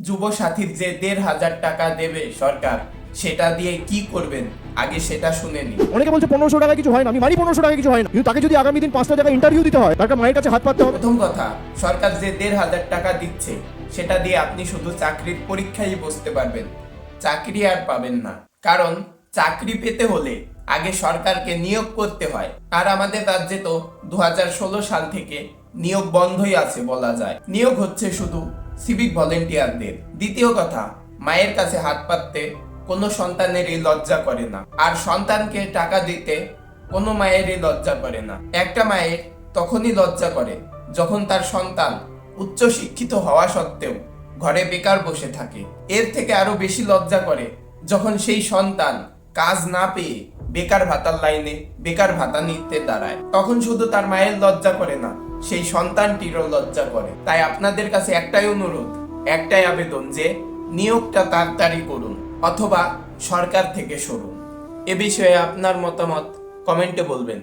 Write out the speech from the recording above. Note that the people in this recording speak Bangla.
যুব সাথীর যে ১,৫০০ টাকা দেবে সরকার, সেটা দিয়ে কি করবেন আগে সেটা শুনে নিন। অনেকে বলছে ১৫০০ টাকা কিছু হয় না, আমি মানি ১৫০০ টাকা কিছু হয় না, কিন্তু তাকে যদি আগামী দিন ৫টা জায়গায় ইন্টারভিউ দিতে হয়, তাকে মায়ের কাছে হাত পাততে হবে। প্রথম কথা, সরকার যে ১,৫০০ টাকা দিচ্ছে সেটা দিয়ে আপনি শুধু চাকরির পরীক্ষায় বসতে পারবেন, চাকরি আর পাবেন না। কারণ চাকরি পেতে হলে আগে সরকারকে নিয়োগ করতে হয়, আর আমাদের রাজ্যে তো ২০১৬ সাল থেকে নিয়োগ বন্ধই আছে বলা যায়। নিয়োগ হচ্ছে শুধু সিভিক ভলেন্টিয়ারদের। দ্বিতীয় কথা, মায়ের কাছে হাত পাততে কোনো সন্তানেরই লজ্জা করে না, আর সন্তানকে টাকা দিতে কোনো মায়েরই লজ্জা করে না। একটা মায়ের তখনই লজ্জা করে যখন তার সন্তান উচ্চ শিক্ষিত হওয়া সত্ত্বেও ঘরে বেকার বসে থাকে। এর থেকে আরো বেশি লজ্জা করে যখন সেই সন্তান কাজ না পেয়ে বেকার ভাতার লাইনে বেকার ভাতা নিতে দাঁড়ায়। তখন শুধু তার মায়ের লজ্জা করে না, সেই সন্তানটিরও লজ্জা করে। তাই আপনাদের কাছে একটাই অনুরোধ, একটাই আবেদন যে নিয়োগটা তাড়াতাড়ি করুন অথবা সরকার থেকে সরুন। এ বিষয়ে আপনার মতামত কমেন্টে বলবেন।